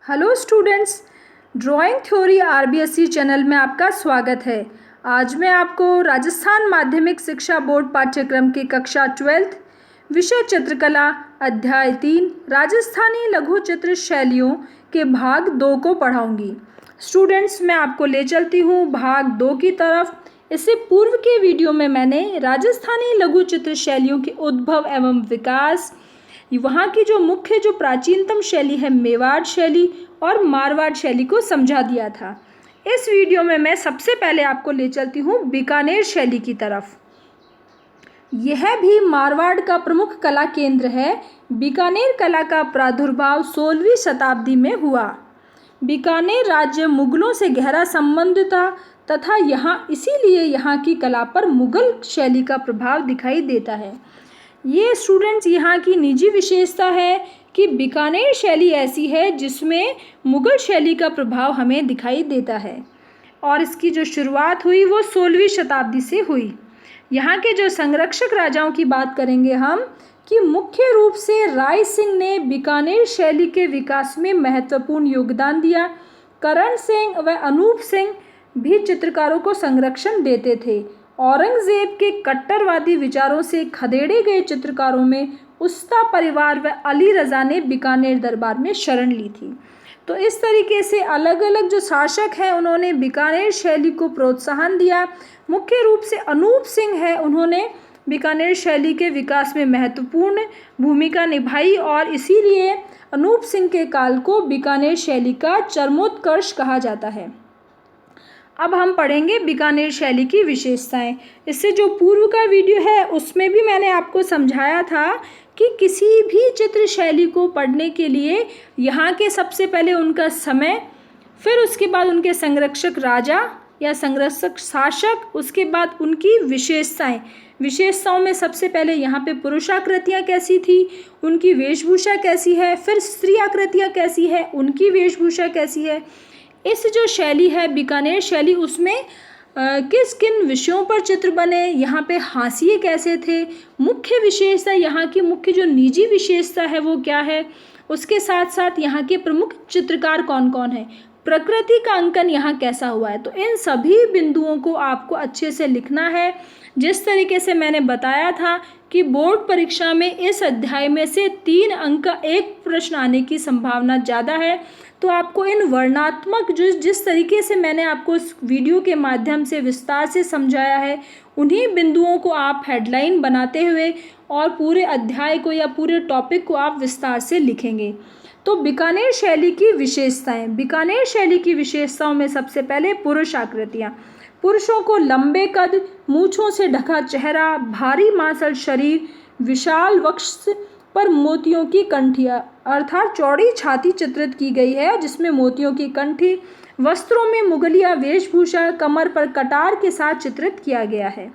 Hello students, drawing theory RBSE channel में आपका स्वागत है। आज मैं आपको राजस्थान माध्यमिक शिक्षा बोर्ड पाठ्यक्रम की कक्षा 12th विषय चित्रकला अध्याय 3 राजस्थानी लघु चित्र शैलियों के भाग 2 को पढ़ाऊंगी। स्टूडेंट्स, मैं आपको ले चलती हूँ भाग 2 की तरफ। इससे पूर्व के वीडियो में मैंने राजस्थानी लघु चित्र शैलियों के उद्भव एवं विकास, वहाँ की जो प्राचीनतम शैली है मेवाड़ शैली और मारवाड़ शैली को समझा दिया था। इस वीडियो में मैं सबसे पहले आपको ले चलती हूँ बीकानेर शैली की तरफ। यह भी मारवाड़ का प्रमुख कला केंद्र है। बीकानेर कला का प्रादुर्भाव 16वीं शताब्दी में हुआ। बीकानेर राज्य मुगलों से गहरा संबंध था तथा इसीलिए यहाँ की कला पर मुगल शैली का प्रभाव दिखाई देता है। ये स्टूडेंट्स यहाँ की निजी विशेषता है कि बीकानेर शैली ऐसी है जिसमें मुगल शैली का प्रभाव हमें दिखाई देता है और इसकी जो शुरुआत हुई वो 16वीं शताब्दी से हुई। यहाँ के जो संरक्षक राजाओं की बात करेंगे हम कि मुख्य रूप से राय सिंह ने बीकानेर शैली के विकास में महत्वपूर्ण योगदान दिया। करण सिंह व अनूप सिंह भी चित्रकारों को संरक्षण देते थे। औरंगजेब के कट्टरवादी विचारों से खदेड़े गए चित्रकारों में उस्ता परिवार व अली रज़ा ने बीकानेर दरबार में शरण ली थी। तो इस तरीके से अलग अलग जो शासक हैं उन्होंने बीकानेर शैली को प्रोत्साहन दिया। मुख्य रूप से अनूप सिंह है, उन्होंने बीकानेर शैली के विकास में महत्वपूर्ण भूमिका निभाई और इसीलिए अनूप सिंह के काल को बीकानेर शैली का चरमोत्कर्ष कहा जाता है। अब हम पढ़ेंगे बीकानेर शैली की विशेषताएं। इससे जो पूर्व का वीडियो है उसमें भी मैंने आपको समझाया था कि किसी भी चित्र शैली को पढ़ने के लिए यहाँ के सबसे पहले उनका समय, फिर उसके बाद उनके संरक्षक राजा या संरक्षक शासक, उसके बाद उनकी विशेषताओं में सबसे पहले यहाँ पे पुरुषाकृतियाँ कैसी थी, उनकी वेशभूषा कैसी है, फिर स्त्री आकृतियाँ कैसी है, उनकी वेशभूषा कैसी है। इस जो शैली है बीकानेर शैली, उसमें किस किन विषयों पर चित्र बने, यहाँ पे हाशिए कैसे थे, मुख्य विशेषता, यहाँ की मुख्य जो निजी विशेषता है वो क्या है, उसके साथ साथ यहाँ के प्रमुख चित्रकार कौन कौन है, प्रकृति का अंकन यहाँ कैसा हुआ है। तो इन सभी बिंदुओं को आपको अच्छे से लिखना है। जिस तरीके से मैंने बताया था कि बोर्ड परीक्षा में इस अध्याय में से 3 अंक का एक प्रश्न आने की संभावना ज़्यादा है, तो आपको इन वर्णात्मक जिस तरीके से मैंने आपको इस वीडियो के माध्यम से विस्तार से समझाया है, उन्हीं बिंदुओं को आप हेडलाइन बनाते हुए और पूरे अध्याय को या पूरे टॉपिक को आप विस्तार से लिखेंगे। तो बीकानेर शैली की विशेषताएं। बीकानेर शैली की विशेषताओं में सबसे पहले पुरुष आकृतियाँ। पुरुषों को लंबे कद, मूछों से ढका चेहरा, भारी मांसल शरीर, विशाल वक्ष पर मोतियों की कंठियाँ अर्थात चौड़ी छाती चित्रित की गई है जिसमें मोतियों की कंठी, वस्त्रों में मुगलिया वेशभूषा, कमर पर कटार के साथ चित्रित किया गया है।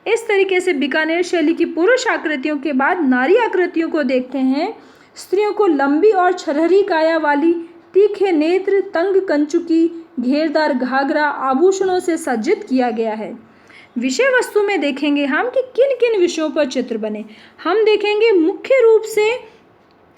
इस तरीके से बीकानेर शैली की पुरुष आकृतियों के बाद नारी आकृतियों को देखते हैं। स्त्रियों को लंबी और छरहरी काया वाली, तीखे नेत्र, तंग कंचुकी, घेरदार घाघरा, आभूषणों से सज्जित किया गया है। विषय वस्तु में देखेंगे हम कि किन किन विषयों पर चित्र बने। हम देखेंगे मुख्य रूप से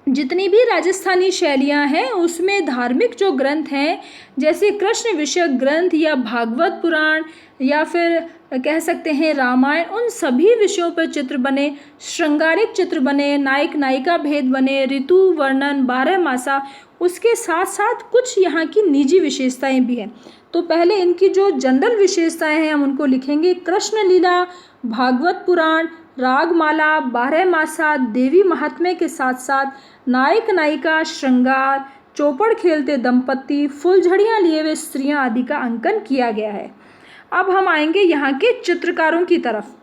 जितनी भी राजस्थानी शैलियाँ हैं उसमें धार्मिक जो ग्रंथ हैं जैसे कृष्ण विषयक ग्रंथ या भागवत पुराण या फिर कह सकते हैं रामायण, उन सभी विषयों पर चित्र बने। श्रृंगारिक चित्र बने, नायक नायिका भेद बने, ऋतु वर्णन, 12 मासा, उसके साथ साथ कुछ यहाँ की निजी विशेषताएं भी हैं। तो पहले इनकी जो जनरल विशेषताएं हैं हम उनको लिखेंगे। कृष्ण लीला, भागवत पुराण, रागमाला, 12 मासा, देवी महात्म्य के साथ साथ नायक नायिका, श्रृंगार, चौपड़ खेलते दंपत्ति, फुलझड़ियाँ लिए हुए स्त्रियाँ आदि का अंकन किया गया है। अब हम आएंगे यहाँ के चित्रकारों की तरफ।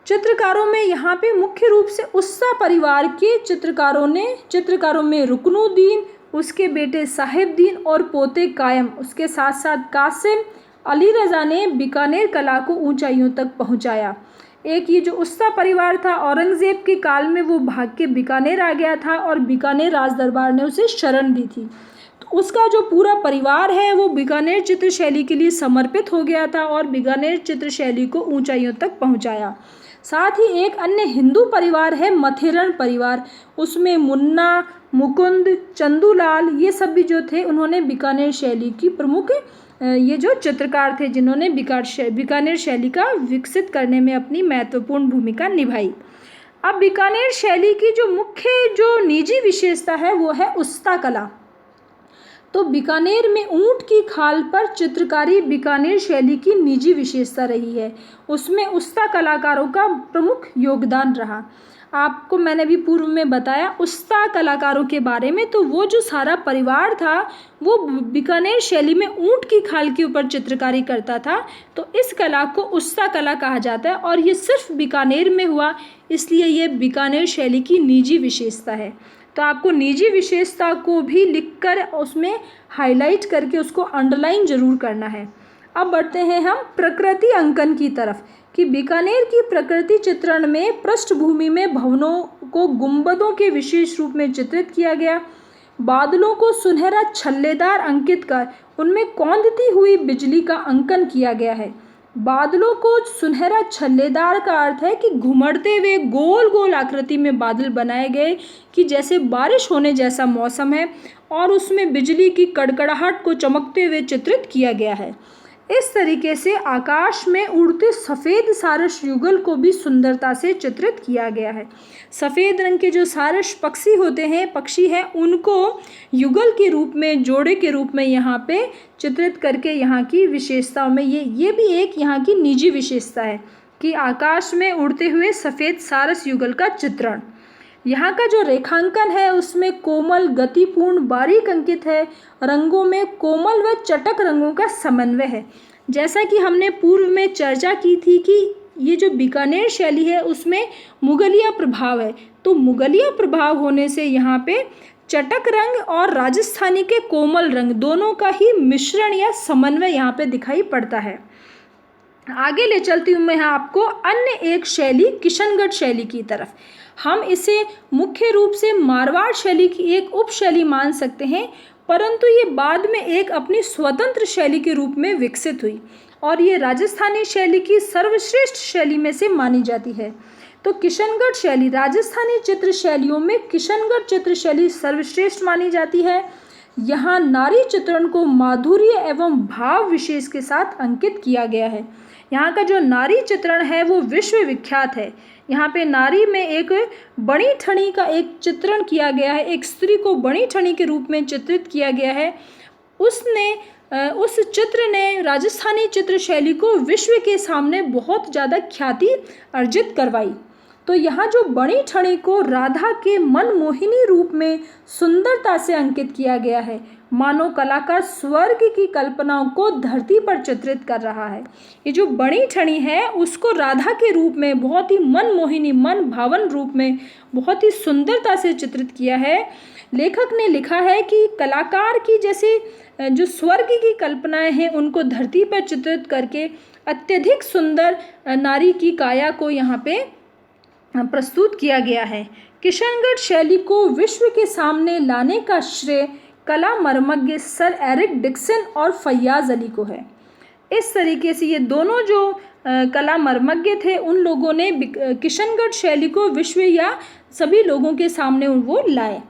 चित्रकारों में यहाँ पे मुख्य रूप से उस्ता परिवार के चित्रकारों में रुकनुद्दीन, उसके बेटे साहिबदीन और पोते कायम, उसके साथ साथ कासिम, अली रज़ा ने बीकानेर कला को ऊंचाइयों तक पहुंचाया। एक ये जो उस्ता परिवार था, औरंगजेब के काल में वो भाग के बीकानेर आ गया था और बीकानेर राज दरबार ने उसे शरण दी थी। तो उसका जो पूरा परिवार है वो बीकानेर चित्र शैली के लिए समर्पित हो गया था और बीकानेर चित्र शैली को ऊंचाइयों तक पहुंचाया। साथ ही एक अन्य हिंदू परिवार है मथेरण परिवार, उसमें मुन्ना, मुकुंद, चंदूलाल ये सब भी जो थे उन्होंने बीकानेर शैली की प्रमुख ये जो चित्रकार थे जिन्होंने बीकानेर शैली का विकसित करने में अपनी महत्वपूर्ण भूमिका निभाई। अब बीकानेर शैली की जो मुख्य जो निजी विशेषता है वो है उस्ता कला। तो बीकानेर में ऊंट की खाल पर चित्रकारी बीकानेर शैली की निजी विशेषता रही है, उसमें उस्ता कलाकारों का प्रमुख योगदान रहा। आपको मैंने भी पूर्व में बताया उस्ता कलाकारों के बारे में, तो वो जो सारा परिवार था वो बीकानेर शैली में ऊंट की खाल के ऊपर चित्रकारी करता था, तो इस कला को उस्ता कला कहा जाता है और ये सिर्फ बीकानेर में हुआ, इसलिए ये बीकानेर शैली की निजी विशेषता है। तो आपको निजी विशेषता को भी लिखकर उसमें हाईलाइट करके उसको अंडरलाइन जरूर करना है। अब बढ़ते हैं हम प्रकृति अंकन की तरफ कि बीकानेर की प्रकृति चित्रण में पृष्ठभूमि में भवनों को गुंबदों के विशेष रूप में चित्रित किया गया, बादलों को सुनहरा छल्लेदार अंकित कर उनमें कौंधती हुई बिजली का अंकन किया गया है। बादलों को सुनहरा छल्लेदार का अर्थ है कि घुमड़ते हुए गोल गोल आकृति में बादल बनाए गए कि जैसे बारिश होने जैसा मौसम है और उसमें बिजली की कड़कड़ाहट को चमकते हुए चित्रित किया गया है। इस तरीके से आकाश में उड़ते सफ़ेद सारस युगल को भी सुंदरता से चित्रित किया गया है। सफ़ेद रंग के जो सारस पक्षी हैं उनको युगल के रूप में, जोड़े के रूप में यहाँ पे चित्रित करके यहाँ की विशेषताओं में ये भी एक यहाँ की निजी विशेषता है कि आकाश में उड़ते हुए सफ़ेद सारस युगल का चित्रण। यहाँ का जो रेखांकन है उसमें कोमल, गतिपूर्ण, बारीक अंकित है, रंगों में कोमल व चटक रंगों का समन्वय है। जैसा कि हमने पूर्व में चर्चा की थी कि ये जो बीकानेर शैली है उसमें मुगलिया प्रभाव है, तो मुगलिया प्रभाव होने से यहाँ पे चटक रंग और राजस्थानी के कोमल रंग दोनों का ही मिश्रण या समन्वय यहाँ पे दिखाई पड़ता है। आगे ले चलती हूँ मैं आपको अन्य एक शैली किशनगढ़ शैली की तरफ। हम इसे मुख्य रूप से मारवाड़ शैली की एक उपशैली मान सकते हैं, परंतु ये बाद में एक अपनी स्वतंत्र शैली के रूप में विकसित हुई और ये राजस्थानी शैली की सर्वश्रेष्ठ शैली में से मानी जाती है। तो किशनगढ़ शैली, राजस्थानी चित्र शैलियों में किशनगढ़ चित्र शैली सर्वश्रेष्ठ मानी जाती है। यहाँ नारी चित्रण को माधुर्य एवं भाव विशेष के साथ अंकित किया गया है। यहाँ का जो नारी चित्रण है वो विश्व विख्यात है। यहाँ पे नारी में एक बड़ी ठणी का एक चित्रण किया गया है, एक स्त्री को बड़ी ठणी के रूप में चित्रित किया गया है। उस चित्र ने राजस्थानी चित्र शैली को विश्व के सामने बहुत ज़्यादा ख्याति अर्जित करवाई। तो यहाँ जो बड़ी ठणी को राधा के मनमोहिनी रूप में सुंदरता से अंकित किया गया है, मानो कलाकार स्वर्ग की कल्पनाओं को धरती पर चित्रित कर रहा है। ये जो बड़ी ठणी है उसको राधा के रूप में बहुत ही मनमोहिनी, मन भावन रूप में बहुत ही सुंदरता से चित्रित किया है। लेखक ने लिखा है कि कलाकार की जैसे जो स्वर्ग की कल्पनाएं हैं उनको धरती पर चित्रित करके अत्यधिक सुंदर नारी की काया को यहाँ पे प्रस्तुत किया गया है। किशनगढ़ शैली को विश्व के सामने लाने का श्रेय कला मर्मज्ञ सर एरिक डिक्सन और फैयाज अली को है। इस तरीके से ये दोनों जो कला मर्मज्ञ थे उन लोगों ने किशनगढ़ शैली को विश्व या सभी लोगों के सामने वो लाए।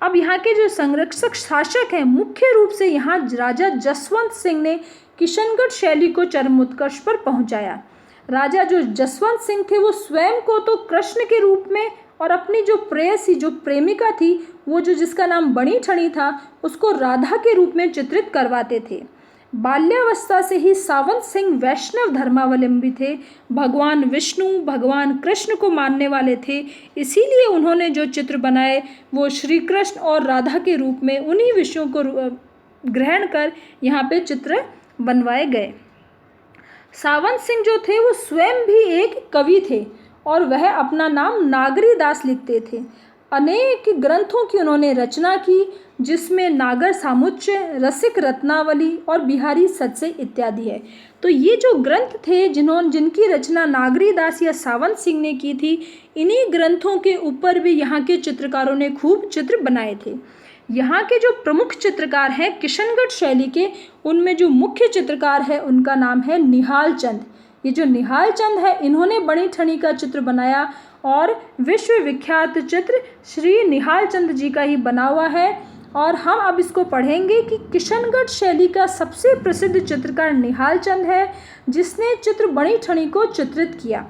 अब यहाँ के जो संरक्षक शासक हैं, मुख्य रूप से यहाँ राजा जसवंत सिंह ने किशनगढ़ शैली को चरमोत्कर्ष पर पहुँचाया। राजा जो जसवंत सिंह थे वो स्वयं को तो कृष्ण के रूप में और अपनी जो प्रेयसी, जो प्रेमिका थी, वो जो जिसका नाम बड़ी ठणी था, उसको राधा के रूप में चित्रित करवाते थे। बाल्यावस्था से ही सावंत सिंह वैष्णव धर्मावलंबी थे, भगवान विष्णु, भगवान कृष्ण को मानने वाले थे, इसीलिए उन्होंने जो चित्र बनाए वो श्री कृष्ण और राधा के रूप में उन्हीं विषयों को ग्रहण कर यहाँ पे चित्र बनवाए गए। सावंत सिंह जो थे वो स्वयं भी एक कवि थे और वह अपना नाम नागरी दास लिखते थे। अनेक ग्रंथों की उन्होंने रचना की, जिसमें नागर सामुच्चय, रसिक रत्नावली और बिहारी सत्सई इत्यादि है। तो ये जो ग्रंथ थे जिनकी रचना नागरी दास या सावंत सिंह ने की थी, इन्हीं ग्रंथों के ऊपर भी यहाँ के चित्रकारों ने खूब चित्र बनाए थे। यहाँ के जो प्रमुख चित्रकार हैं किशनगढ़ शैली के, उनमें जो मुख्य चित्रकार है उनका नाम है निहाल चंद। ये जो निहाल चंद है इन्होंने बनी ठनी का चित्र बनाया और विश्वविख्यात चित्र श्री निहाल चंद जी का ही बना हुआ है। और हम अब इसको पढ़ेंगे कि किशनगढ़ शैली का सबसे प्रसिद्ध चित्रकार निहाल चंद है, जिसने चित्र बनी ठनी को चित्रित किया।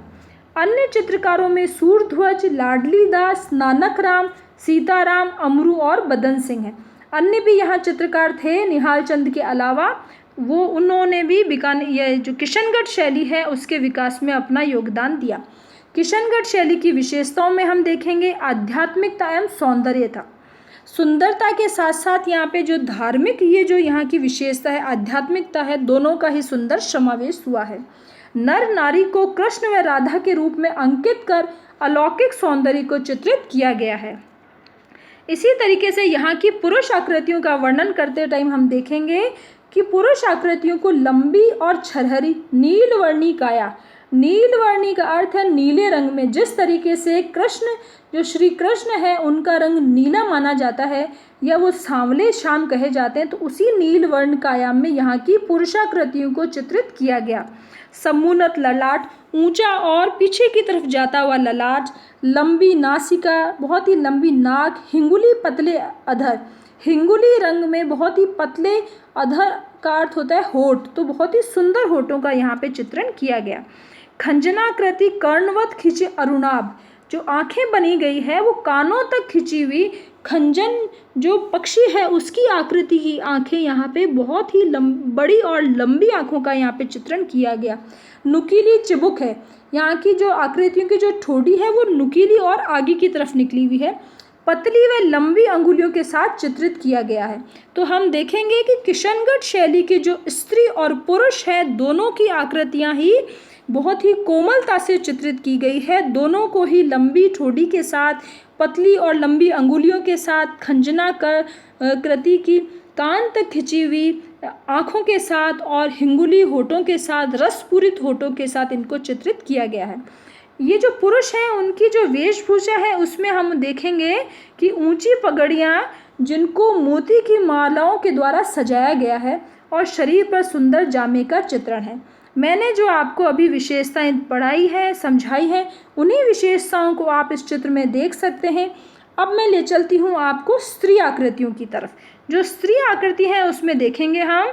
अन्य चित्रकारों में सूरध्वज, लाडली दास, नानक राम, सीताराम, अमरू और बदन सिंह हैं। अन्य भी यहाँ चित्रकार थे निहाल चंद के अलावा, उन्होंने भी ये जो किशनगढ़ शैली है उसके विकास में अपना योगदान दिया। किशनगढ़ शैली की विशेषताओं में हम देखेंगे आध्यात्मिकता एवं सौंदर्यता। सुंदरता के साथ साथ यहाँ पे जो धार्मिक ये जो यहाँ की विशेषता है, आध्यात्मिकता है, दोनों का ही सुंदर समावेश हुआ है। नर नारी को कृष्ण व राधा के रूप में अंकित कर अलौकिक सौंदर्य को चित्रित किया गया है। इसी तरीके से यहाँ की पुरुष आकृतियों का वर्णन करते टाइम हम देखेंगे कि पुरुष आकृतियों को लंबी और छरहरी नीलवर्णी काया, नीलवर्णी का अर्थ है नीले रंग में। जिस तरीके से कृष्ण जो श्री कृष्ण है उनका रंग नीला माना जाता है या वो सांवले शाम कहे जाते हैं, तो उसी नीलवर्ण काया में यहाँ की पुरुषाकृतियों को चित्रित किया गया। समुन्नत ललाट, ऊंचा और पीछे की तरफ जाता हुआ ललाट, लंबी नासिका, बहुत ही लंबी नाक, हिंगुली पतले अधर, हिंगुली रंग में बहुत ही पतले अधर का अर्थ होता है होठ, तो बहुत ही सुंदर होठों का यहाँ पे चित्रण किया गया। खंजनाकृति कर्णवत खिंचे अरुणाभ, जो आंखें बनी गई है वो कानों तक खिंची हुई खंजन जो पक्षी है उसकी आकृति की आंखें यहाँ पे बहुत ही बड़ी और लंबी आंखों का यहाँ पे चित्रण किया गया। नुकीली चिबुक है, यहाँ की जो आकृतियों की जो ठोड़ी है वो नुकीली और आगे की तरफ निकली हुई है, पतली व लंबी अंगुलियों के साथ चित्रित किया गया है। तो हम देखेंगे कि किशनगढ़ शैली के जो स्त्री और पुरुष है दोनों की आकृतियाँ ही बहुत ही कोमलता से चित्रित की गई है। दोनों को ही लंबी ठोड़ी के साथ, पतली और लंबी अंगुलियों के साथ, खंजना कृति की कान तक खिंची हुई आँखों के साथ और हिंगुली होठों के साथ, रसपूरित होठों के साथ इनको चित्रित किया गया है। ये जो पुरुष हैं उनकी जो वेशभूषा है उसमें हम देखेंगे कि ऊंची पगड़ियाँ जिनको मोती की मालाओं के द्वारा सजाया गया है और शरीर पर सुंदर जामे का चित्रण है। मैंने जो आपको अभी विशेषताएं पढ़ाई है, समझाई है, उन्हीं विशेषताओं को आप इस चित्र में देख सकते हैं। अब मैं ले चलती हूँ आपको स्त्री आकृतियों की तरफ। जो स्त्री आकृति है उसमें देखेंगे हम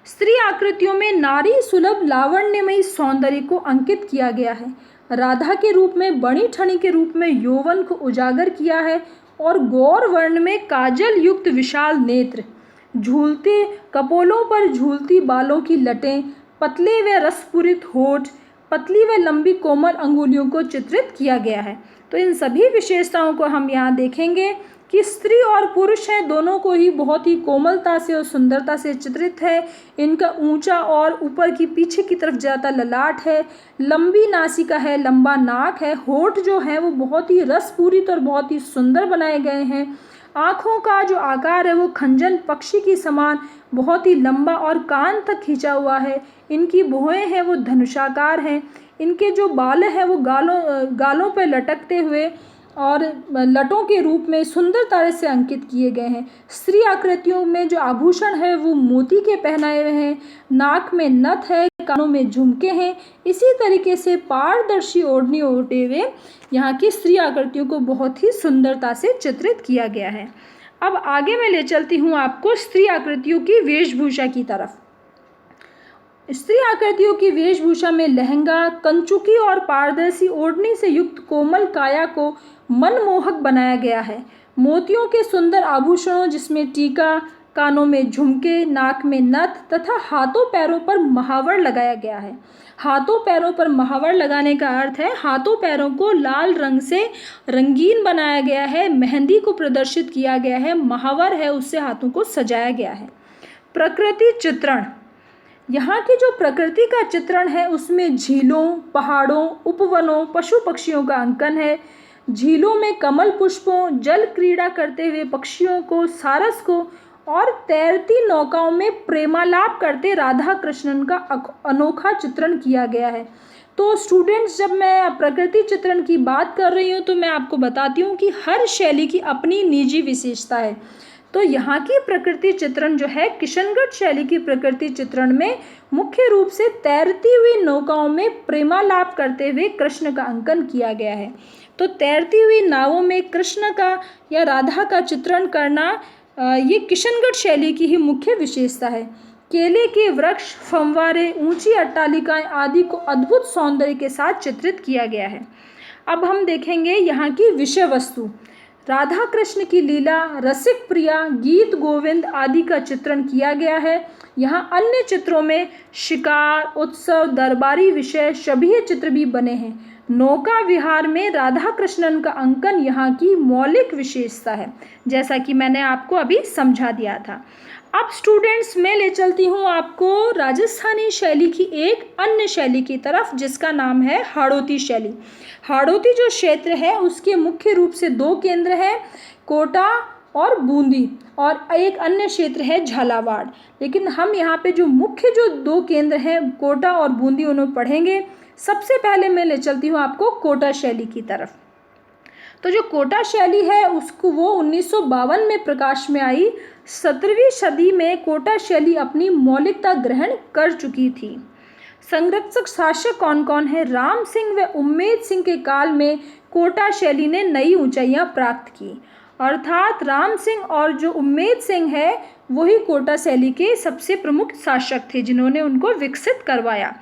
स्त्री आकृतियों में नारी सुलभ लावण्यमयी सौंदर्य को अंकित किया गया है। राधा के रूप में, बनी ठनी के रूप में यौवन को उजागर किया है और गौर वर्ण में काजल युक्त विशाल नेत्र, झूलते कपोलों पर झूलती बालों की लटें, पतले व रसपूरित होठ, पतली व लंबी कोमल अंगुलियों को चित्रित किया गया है। तो इन सभी विशेषताओं को हम यहाँ देखेंगे कि स्त्री और पुरुष हैं दोनों को ही बहुत ही कोमलता से और सुंदरता से चित्रित है। इनका ऊंचा और ऊपर की पीछे की तरफ जाता ललाट है, लंबी नासिका है, लंबा नाक है, होठ जो है वो बहुत ही रसपूरित और बहुत ही सुंदर बनाए गए हैं। आँखों का जो आकार है वो खंजन पक्षी की समान बहुत ही लंबा और कान तक खींचा हुआ है। इनकी भुएं हैं वो धनुषाकार हैं। इनके जो बाल हैं वो गालों पर लटकते हुए और लटों के रूप में सुंदर तरह से अंकित किए गए हैं। स्त्री आकृतियों में जो आभूषण है वो मोती के पहनाए हुए हैं, नाक में नथ है, कानों में झुमके हैं। इसी तरीके से पारदर्शी ओढ़नी ओढ़े हुए यहाँ की स्त्री आकृतियों को बहुत ही सुंदरता से चित्रित किया गया है। अब आगे मैं ले चलती हूँ आपको स्त्री आकृतियों की वेशभूषा की तरफ। स्त्री आकृतियों की वेशभूषा में लहंगा, कंचुकी और पारदर्शी ओढ़नी से युक्त कोमल काया को मनमोहक बनाया गया है। मोतियों के सुंदर आभूषणों जिसमें टीका, कानों में झुमके, नाक में नथ तथा हाथों पैरों पर महावर लगाया गया है। हाथों पैरों पर महावर लगाने का अर्थ है हाथों पैरों को लाल रंग से रंगीन बनाया गया है, मेहंदी को प्रदर्शित किया गया है, महावर है उससे हाथों को सजाया गया है। प्रकृति चित्रण, यहाँ की जो प्रकृति का चित्रण है उसमें झीलों, पहाड़ों, उपवनों, पशु पक्षियों का अंकन है। झीलों में कमल पुष्पों, जल क्रीड़ा करते हुए पक्षियों को, सारस को और तैरती नौकाओं में प्रेमालाप करते राधा कृष्णन का अनोखा चित्रण किया गया है। तो स्टूडेंट्स, जब मैं प्रकृति चित्रण की बात कर रही हूँ तो मैं आपको बताती हूँ कि हर शैली की अपनी निजी विशेषता है। तो यहाँ की प्रकृति चित्रण जो है किशनगढ़ शैली की प्रकृति चित्रण में मुख्य रूप से तैरती हुई नौकाओं में प्रेमालाप करते हुए कृष्ण का अंकन किया गया है। तो तैरती हुई नावों में कृष्ण का या राधा का चित्रण करना ये किशनगढ़ शैली की ही मुख्य विशेषता है। केले के वृक्ष, फव्वारे, ऊंची अट्टालिकाएं आदि को अद्भुत सौंदर्य के साथ चित्रित किया गया है। अब हम देखेंगे यहाँ की विषय वस्तु। राधा कृष्ण की लीला, रसिक प्रिया, गीत गोविंद आदि का चित्रण किया गया है। यहाँ अन्य चित्रों में शिकार, उत्सव, दरबारी विषय सभी चित्र भी बने हैं। नौका विहार में राधा कृष्णन का अंकन यहाँ की मौलिक विशेषता है, जैसा कि मैंने आपको अभी समझा दिया था। अब स्टूडेंट्स, मैं ले चलती हूँ आपको राजस्थानी शैली की एक अन्य शैली की तरफ, जिसका नाम है हाड़ौती शैली। हाड़ौती जो क्षेत्र है उसके मुख्य रूप से दो केंद्र हैं, कोटा और बूंदी, और एक अन्य क्षेत्र है झालावाड़। लेकिन हम यहाँ पे जो मुख्य जो दो केंद्र हैं कोटा और बूंदी उन्हें पढ़ेंगे। सबसे पहले मैं ले चलती हूँ आपको कोटा शैली की तरफ। तो जो कोटा शैली है उसको वो 1952 में प्रकाश में आई। 17वीं सदी में कोटा शैली अपनी मौलिकता ग्रहण कर चुकी थी। संरक्षक शासक कौन कौन है? राम सिंह व उम्मेद सिंह के काल में कोटा शैली ने नई ऊंचाइयां प्राप्त की। अर्थात राम सिंह और जो उम्मेद सिंह है वही कोटा शैली के सबसे प्रमुख शासक थे जिन्होंने उनको विकसित करवाया।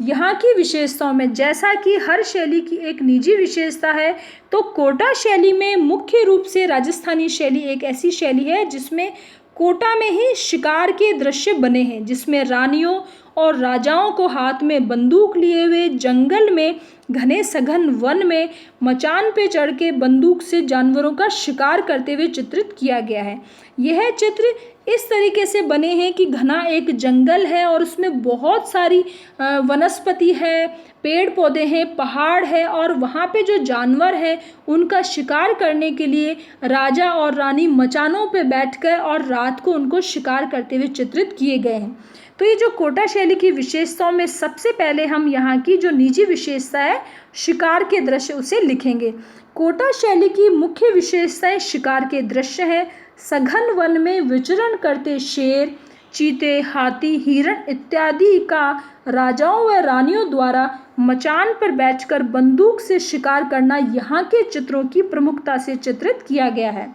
यहाँ की विशेषताओं में, जैसा कि हर शैली की एक निजी विशेषता है, तो कोटा शैली में मुख्य रूप से राजस्थानी शैली एक ऐसी शैली है जिसमें कोटा में ही शिकार के दृश्य बने हैं, जिसमें रानियों और राजाओं को हाथ में बंदूक लिए हुए जंगल में, घने सघन वन में मचान पे चढ़ के बंदूक से जानवरों का शिकार करते हुए चित्रित किया गया है। यह चित्र इस तरीके से बने हैं कि घना एक जंगल है और उसमें बहुत सारी वनस्पति है, पेड़ पौधे हैं, पहाड़ है, और वहाँ पे जो जानवर हैं उनका शिकार करने के लिए राजा और रानी मचानों पे बैठकर और रात को उनको शिकार करते हुए चित्रित किए गए हैं। तो ये जो कोटा शैली की विशेषताओं में सबसे पहले हम यहाँ की जो निजी विशेषता है शिकार के दृश्य उसे लिखेंगे। कोटा शैली की मुख्य विशेषताएं शिकार के दृश्य हैं। सघन वन में विचरण करते शेर, चीते, हाथी, हिरण इत्यादि का राजाओं व रानियों द्वारा मचान पर बैठकर बंदूक से शिकार करना यहाँ के चित्रों की प्रमुखता से चित्रित किया गया है।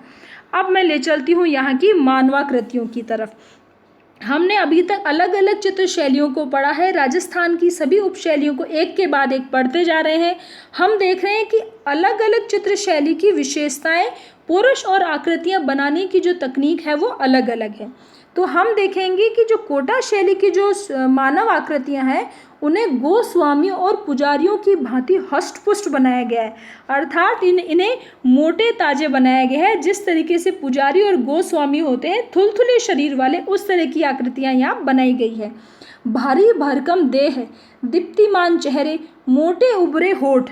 अब मैं ले चलती हूँ यहाँ की मानवाकृतियों की तरफ। हमने अभी तक अलग अलग चित्र शैलियों को पढ़ा है। राजस्थान की सभी उपशैलियों को एक के बाद एक पढ़ते जा रहे हैं। हम देख रहे हैं कि अलग अलग चित्र शैली की विशेषताएं, पुरुष और आकृतियां बनाने की जो तकनीक है वो अलग अलग है। तो हम देखेंगे कि जो कोटा शैली की जो मानव आकृतियां हैं उन्हें गोस्वामियों और पुजारियों की भांति हष्ट-पुष्ट बनाया गया है। अर्थात इन्हें मोटे ताजे बनाया गया है। जिस तरीके से पुजारी और गोस्वामी होते हैं थुलथुले शरीर वाले, उस तरह की आकृतियां यहाँ बनाई गई है। भारी भरकम देह, दीप्तिमान चेहरे, मोटे उभरे होठ।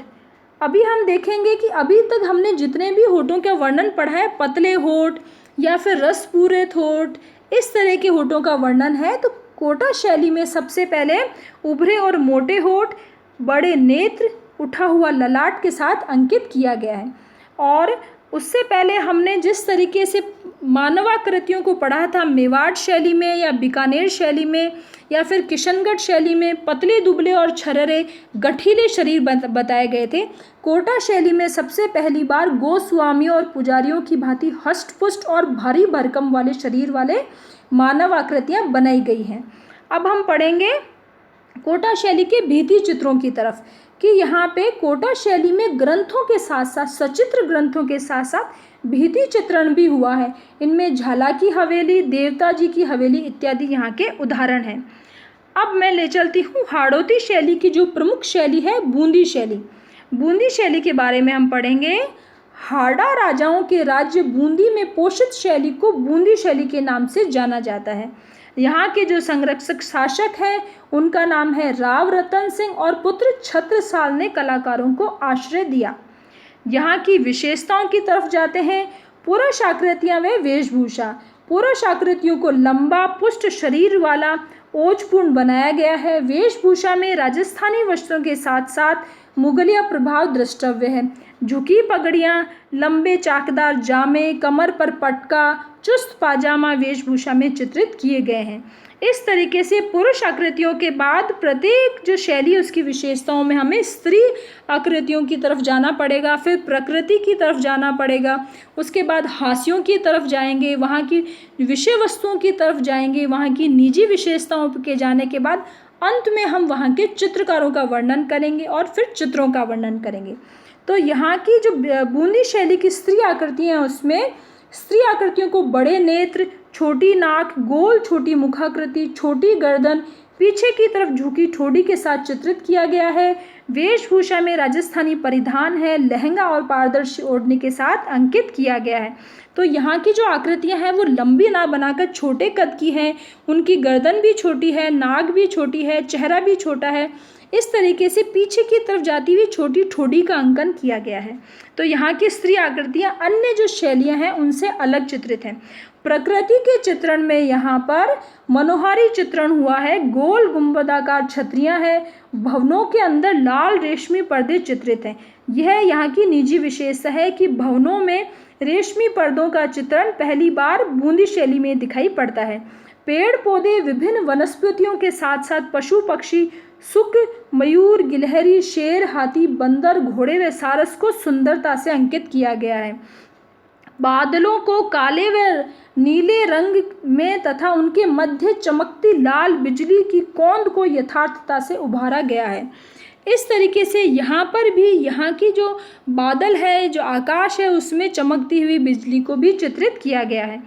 अभी हम देखेंगे कि अभी तक हमने जितने भी होठों का वर्णन पढ़ा है, पतले होठ या फिर रसपूरित होठ, इस तरह के होठों का वर्णन है। तो कोटा शैली में सबसे पहले उभरे और मोटे होठ, बड़े नेत्र, उठा हुआ ललाट के साथ अंकित किया गया है। और उससे पहले हमने जिस तरीके से मानवाकृतियों को पढ़ा था मेवाड़ शैली में या बीकानेर शैली में या फिर किशनगढ़ शैली में, पतले दुबले और छररे गठीले शरीर बताए गए थे। कोटा शैली में सबसे पहली बार गोस्वामियों और पुजारियों की भांति हष्ट-पुष्ट और भारी भरकम वाले शरीर वाले मानव आकृतियाँ बनाई गई हैं। अब हम पढ़ेंगे कोटा शैली के भित्ति चित्रों की तरफ कि यहाँ पे कोटा शैली में ग्रंथों के साथ साथ, सचित्र ग्रंथों के साथ साथ भित्ति चित्रण भी हुआ है। इनमें झाला की हवेली, देवता जी की हवेली इत्यादि यहाँ के उदाहरण हैं। अब मैं ले चलती हूँ हाड़ौती शैली की जो प्रमुख शैली है बूंदी शैली। बूंदी शैली के बारे में हम पढ़ेंगे। हाड़ा राजाओं के राज्य बूंदी में पोषित शैली को बूंदी शैली के नाम से जाना जाता है। यहाँ के जो संरक्षक शासक हैं उनका नाम है राव रतन सिंह और पुत्र छत्रसाल ने कलाकारों को आश्रय दिया। यहाँ की विशेषताओं की तरफ जाते हैं। पुरुष आकृतियाँ व वेशभूषा। पुरुष आकृतियों को लंबा पुष्ट शरीर वाला ओजपूर्ण बनाया गया है। वेशभूषा में राजस्थानी वस्त्रों के साथ साथ मुगलिया प्रभाव दृष्टव्य है। झुकी पगड़ियाँ, लंबे चाकदार जामे, कमर पर पटका, चुस्त पाजामा वेशभूषा में चित्रित किए गए हैं। इस तरीके से पुरुष आकृतियों के बाद प्रत्येक जो शैली उसकी विशेषताओं में हमें स्त्री आकृतियों की तरफ जाना पड़ेगा, फिर प्रकृति की तरफ जाना पड़ेगा, उसके बाद हास्यों की तरफ जाएंगे, वहाँ की विषय वस्तुओं की तरफ जाएंगे, वहाँ की निजी विशेषताओं के जाने के बाद अंत में हम वहाँ के चित्रकारों का वर्णन करेंगे और फिर चित्रों का वर्णन करेंगे। तो यहाँ की जो बूंदी शैली की स्त्री आकृतियाँ हैं उसमें स्त्री आकृतियों को बड़े नेत्र, छोटी नाक, गोल छोटी मुखाकृति, छोटी गर्दन, पीछे की तरफ झुकी ठोड़ी के साथ चित्रित किया गया है। वेशभूषा में राजस्थानी परिधान है, लहंगा और पारदर्शी ओढ़नी के साथ अंकित किया गया है। तो यहाँ की जो आकृतियाँ हैं वो लंबी ना बनाकर छोटे कद की हैं, उनकी गर्दन भी छोटी है, नाक भी छोटी है, चेहरा भी छोटा है। इस तरीके से पीछे की तरफ जाती हुई छोटी ठोड़ी का अंकन किया गया है। तो यहाँ की स्त्री आकृतियाँ अन्य जो शैलियाँ हैं उनसे अलग चित्रित हैं। प्रकृति के चित्रण में यहाँ पर मनोहारी चित्रण हुआ है। गोल गुंबदाकार छतरियाँ हैं, भवनों के अंदर लाल रेशमी पर्दे चित्रित हैं। यह यहाँ की निजी विशेषता है कि भवनों में रेशमी पर्दों का चित्रण पहली बार बूंदी शैली में दिखाई पड़ता है। पेड़ पौधे, विभिन्न वनस्पतियों के साथ साथ पशु पक्षी, सुक, मयूर, गिलहरी, शेर, हाथी, बंदर, घोड़े व सारस को सुंदरता से अंकित किया गया है। बादलों को काले व नीले रंग में तथा उनके मध्य चमकती लाल बिजली की कौंद को यथार्थता से उभारा गया है। इस तरीके से यहाँ पर भी यहाँ की जो बादल है, जो आकाश है, उसमें चमकती हुई बिजली को भी चित्रित किया गया है।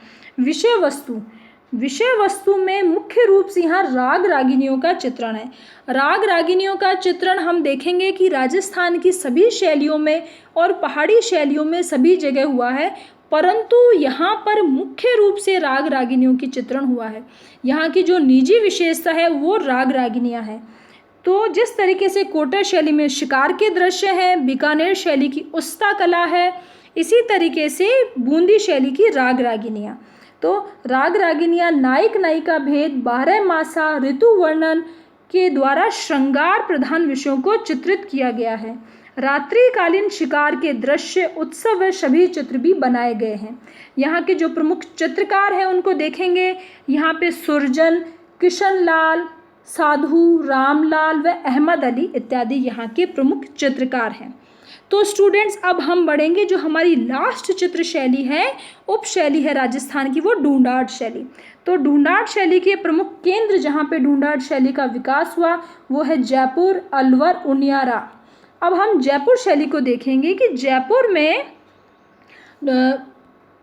विषय वस्तु में मुख्य रूप से यहाँ राग रागिनियों का चित्रण है। राग रागिनियों का चित्रण हम देखेंगे कि राजस्थान की सभी शैलियों में और पहाड़ी शैलियों में सभी जगह हुआ है, परंतु यहाँ पर मुख्य रूप से राग रागिनियों की चित्रण हुआ है। यहाँ की जो निजी विशेषता है वो राग रागिनियाँ हैं। तो जिस तरीके से कोटा शैली में शिकार के दृश्य हैं, बीकानेर शैली की उस्ता कला है, इसी तरीके से बूंदी शैली की राग रागिनियाँ। तो राग रागिनियाँ नायक नायिका भेद, 12 मासा, ऋतु वर्णन के द्वारा श्रृंगार प्रधान विषयों को चित्रित किया गया है। रात्रिकालीन शिकार के दृश्य, उत्सव व सभी चित्र भी बनाए गए हैं। यहाँ के जो प्रमुख चित्रकार हैं उनको देखेंगे। यहाँ पे सुरजन, किशन लाल, साधु, रामलाल व अहमद अली इत्यादि यहाँ के प्रमुख चित्रकार हैं। तो स्टूडेंट्स अब हम बढ़ेंगे, जो हमारी लास्ट चित्र शैली है, उप शैली है राजस्थान की, वो ढूंढाड़ शैली। तो ढूंढाड़ शैली के प्रमुख केंद्र जहाँ पे ढूंढाड़ शैली का विकास हुआ वो है जयपुर, अलवर, उनियारा। अब हम जयपुर शैली को देखेंगे कि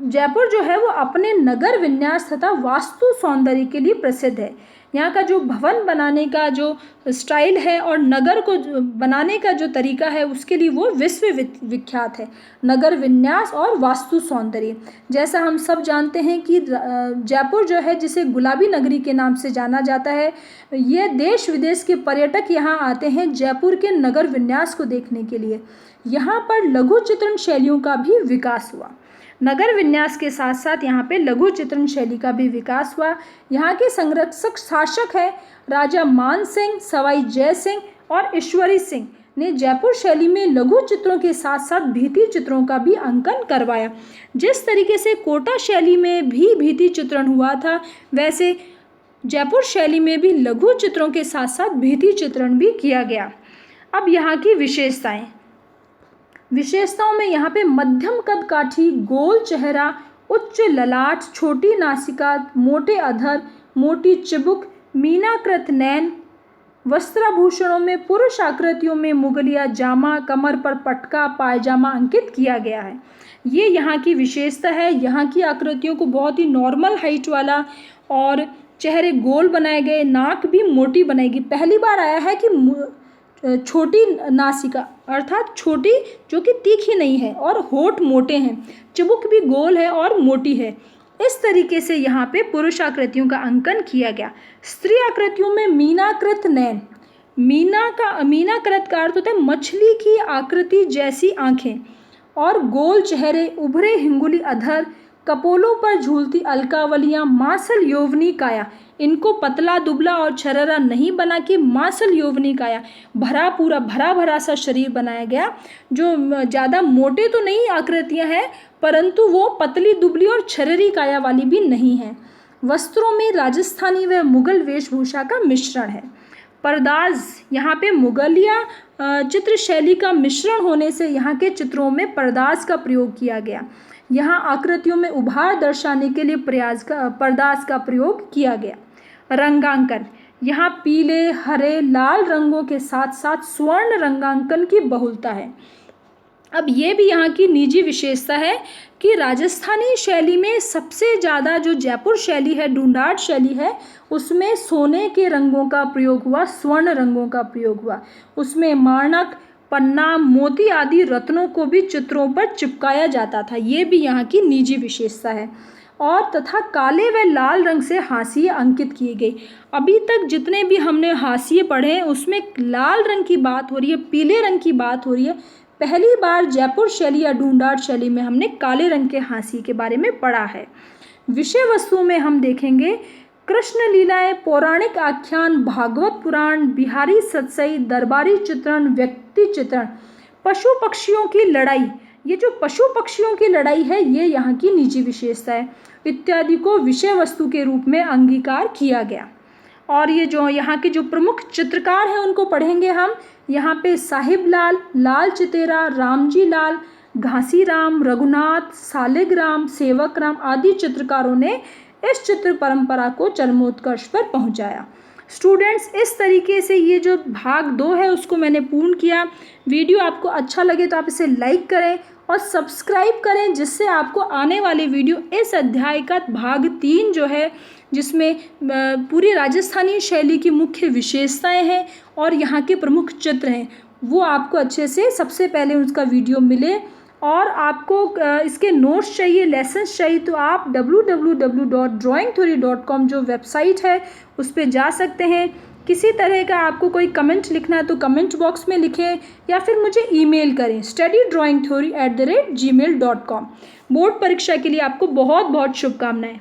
जयपुर जो है वो अपने नगर विन्यास तथा वास्तु सौंदर्य के लिए प्रसिद्ध है। यहाँ का जो भवन बनाने का जो स्टाइल है और नगर को बनाने का जो तरीका है उसके लिए वो विश्व विख्यात है। नगर विन्यास और वास्तु सौंदर्य, जैसा हम सब जानते हैं कि जयपुर जो है जिसे गुलाबी नगरी के नाम से जाना जाता है, ये देश विदेश के पर्यटक यहाँ आते हैं जयपुर के नगर विन्यास को देखने के लिए। यहाँ पर लघु चित्रण शैलियों का भी विकास हुआ। नगर विन्यास के साथ साथ यहाँ पे लघु चित्रण शैली का भी विकास हुआ। यहाँ के संरक्षक शासक है राजा मान सिंह, सवाई जय सिंह और ईश्वरी सिंह ने जयपुर शैली में लघु चित्रों के साथ साथ भित्ति चित्रों का भी अंकन करवाया। जिस तरीके से कोटा शैली में भी भित्ति चित्रण हुआ था, वैसे जयपुर शैली में भी लघु चित्रों के साथ साथ भित्ति चित्रण भी किया गया। अब यहाँ की विशेषताओं में यहाँ पे मध्यम कद काठी, गोल चेहरा, उच्च ललाट, छोटी नासिका, मोटे अधर, मोटी चिबुक, मीनाकृत नैन। वस्त्राभूषणों में पुरुष आकृतियों में मुगलिया जामा, कमर पर पटका, पायजामा अंकित किया गया है। ये यहाँ की विशेषता है। यहाँ की आकृतियों को बहुत ही नॉर्मल हाइट वाला और चेहरे गोल बनाए गए, नाक भी मोटी बनाएगी। पहली बार आया है कि छोटी नासिका अर्थात छोटी जो कि तीखी नहीं है और होठ मोटे हैं, चिबुक भी गोल है और मोटी है। इस तरीके से यहाँ पे पुरुष आकृतियों का अंकन किया गया। स्त्री आकृतियों में मीनाकृत नैन, मीनाकृत का अर्थ होता है मछली की आकृति जैसी आंखें और गोल चेहरे, उभरे हिंगुली अधर, कपोलों पर झूलती अलकावलियाँ, मांसल यौवनी काया। इनको पतला दुबला और छरहरा नहीं बना के मांसल यौवनी काया, भरा पूरा भरा भरा सा शरीर बनाया गया, जो ज़्यादा मोटे तो नहीं आकृतियाँ हैं, परंतु वो पतली दुबली और छरहरी काया वाली भी नहीं है। वस्त्रों में राजस्थानी व मुगल वेशभूषा का मिश्रण है। परदाज, यहाँ पे मुगलिया चित्र शैली का मिश्रण होने से यहाँ के चित्रों में परदाज का प्रयोग किया गया। यहाँ आकृतियों में उभार दर्शाने के लिए परदाज का प्रयोग किया गया। रंगांकन, यहाँ पीले, हरे, लाल रंगों के साथ साथ स्वर्ण रंगांकन की बहुलता है। अब ये भी यहाँ की निजी विशेषता है कि राजस्थानी शैली में सबसे ज़्यादा जो जयपुर शैली है, ढूंढाड़ शैली है, उसमें सोने के रंगों का प्रयोग हुआ, स्वर्ण रंगों का प्रयोग हुआ। उसमें माणक, पन्ना, मोती आदि रत्नों को भी चित्रों पर चिपकाया जाता था। ये भी यहाँ की निजी विशेषता है। और तथा काले व लाल रंग से हाशिए अंकित किए गए। अभी तक जितने भी हमने हाशिए पढ़े हैं उसमें लाल रंग की बात हो रही है, पीले रंग की बात हो रही है। पहली बार जयपुर शैली या ढूंढाड़ शैली में हमने काले रंग के हाशिए के बारे में पढ़ा है। विषय वस्तु में हम देखेंगे कृष्ण लीलाएं, पौराणिक आख्यान, भागवत पुराण, बिहारी सतसई, दरबारी चित्रण, व्यक्ति चित्रण, पशु पक्षियों की लड़ाई। ये जो पशु पक्षियों की लड़ाई है ये यहाँ की निजी विशेषता है, इत्यादि को विषय वस्तु के रूप में अंगीकार किया गया। और ये जो यहाँ के जो प्रमुख चित्रकार हैं उनको पढ़ेंगे हम। यहाँ पे साहिब लाल, लाल चितेरा, रामजी लाल, घासीराम, रघुनाथ, सालिग्राम, सेवक राम आदि चित्रकारों ने इस चित्र परंपरा को चरमोत्कर्ष पर पहुँचाया। स्टूडेंट्स, इस तरीके से ये जो भाग 2 है उसको मैंने पूर्ण किया। वीडियो आपको अच्छा लगे तो आप इसे लाइक करें और सब्सक्राइब करें, जिससे आपको आने वाले वीडियो इस अध्याय का भाग 3 जो है, जिसमें पूरी राजस्थानी शैली की मुख्य विशेषताएं हैं और यहाँ के प्रमुख चित्र हैं, वो आपको अच्छे से सबसे पहले उसका वीडियो मिले। और आपको इसके नोट्स चाहिए, लेसन्स चाहिए, तो आप www.drawingtheory.com जो वेबसाइट है उस पर जा सकते हैं। किसी तरह का आपको कोई कमेंट लिखना है तो कमेंट बॉक्स में लिखें या फिर मुझे ईमेल करें studydrawingtheory@gmail.com। बोर्ड परीक्षा के लिए आपको बहुत बहुत शुभकामनाएं।